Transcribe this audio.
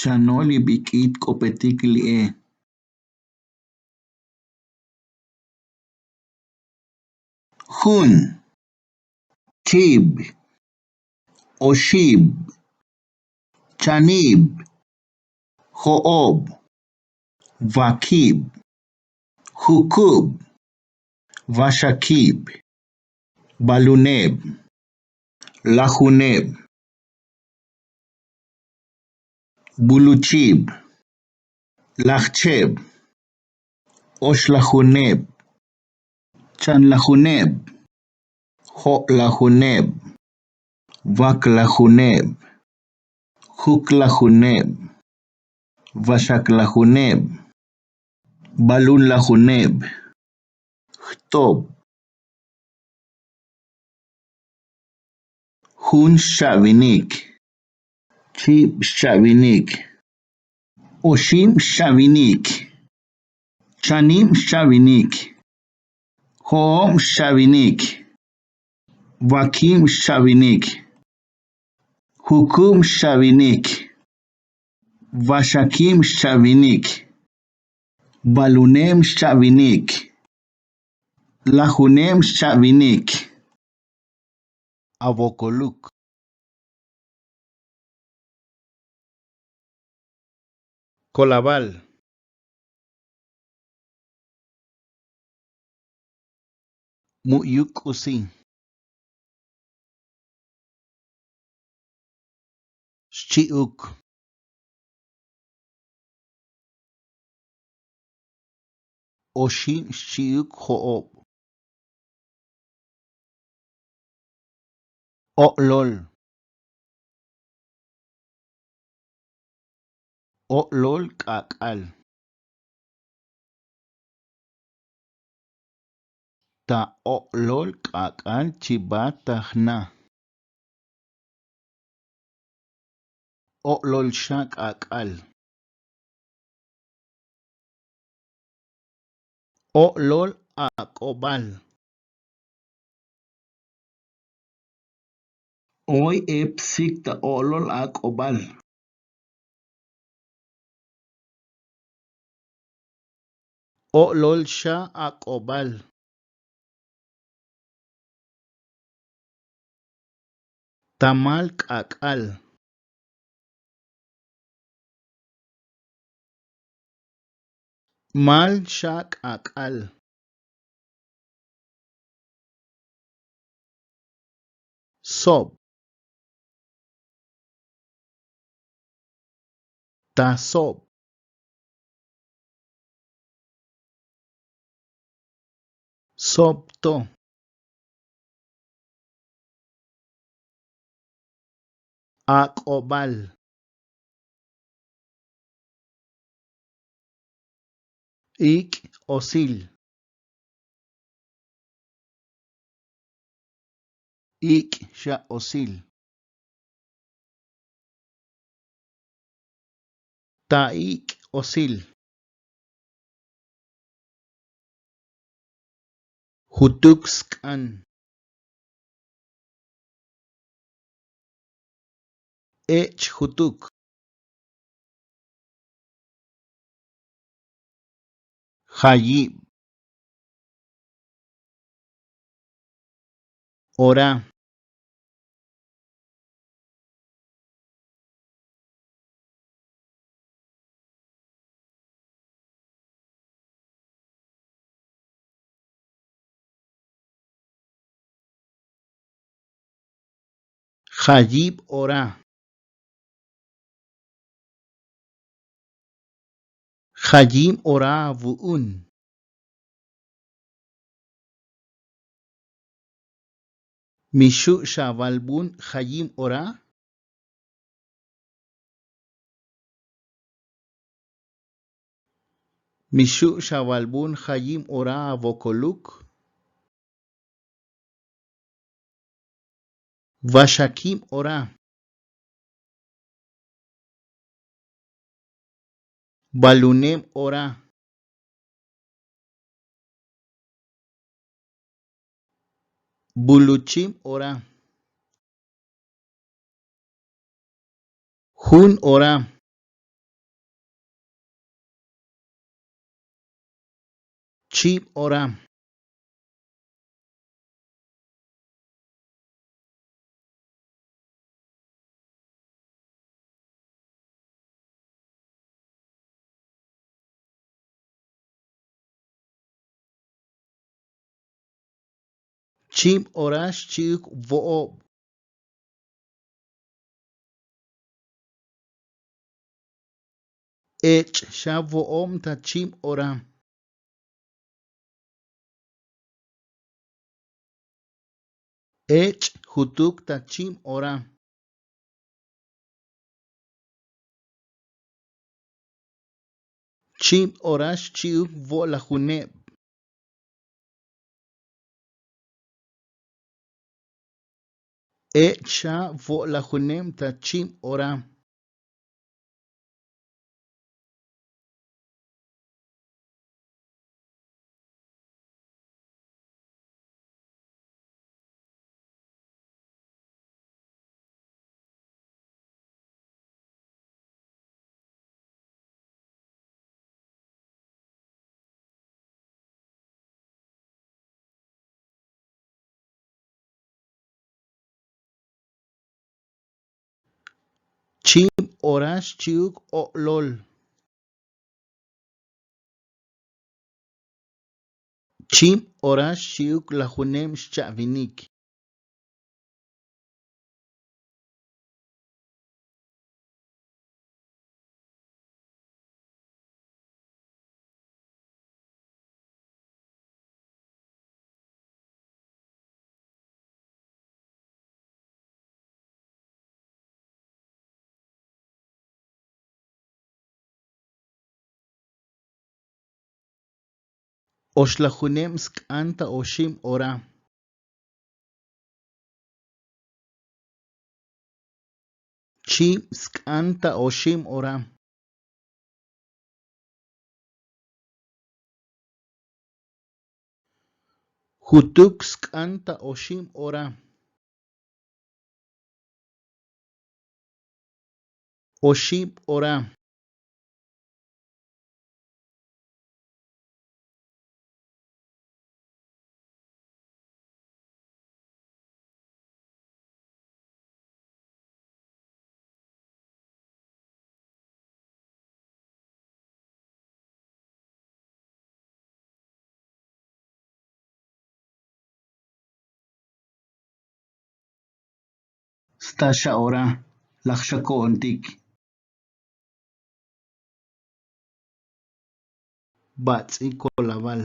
Chanoli bik'it k'opetik li'e. Jun, chib, oshib, chanib, jo'ob, vakib, jukub, vashakib, baluneb, lahuneb, buluchib, lachcheb, oshlahuneb, chanlahuneb, jo'lahuneb, vaklahuneb, juklahuneb, vashaklahuneb, balunlahuneb, jtob, jun shavinik, chib shavinik, oshim shavinik, chanim shavinik, jo'om shavinik, vakim shavinik, jukum shavinik, vashakim shavinik, balunem shavinik, lahunem shavinik, avokoluk, kolabal, mu'yuk usi, shchi'uk, oshin shchi'uk jo'ob, o'lol, o'lol k'ak'al, ta o'lol k'ak'al chibat tajna, o'lol xa k'ak'al, o'lol ak'obal, hoy epsik ta o'lol ak'obal, o'lol xa ak'obal, tamal k'ak'al, mal xa k'ak'al, sob, tasob, sobto, ak'obal, ik osil, ik xa osil, taik osil, jutuk sk'an, ech jutuk, jayib, ora, jayib ora, jayim ora vu'un, mishu shavalbun jayim ora, mishu shavalbun jayim ora avokoluk, vashakim ora, balunem ora, buluchim ora, jun ora, Chip ora. Chip orash chik vo'ob. Ech sha vo'om ta chip ora. Ech hutuk ta chip ora. Chip orash chik vo la juneb. Ech sha vo la junem ta chip ora. Chip orash chik o'lol. Chip orash chik la junem shchavinik. Osh la junem sk'anta oshim ora. Chip sk'anta oshim ora. Hutuk sk'anta oshim ora. Oshim ora. Stasha ora. Lakshako ontik. Batsi kolaval.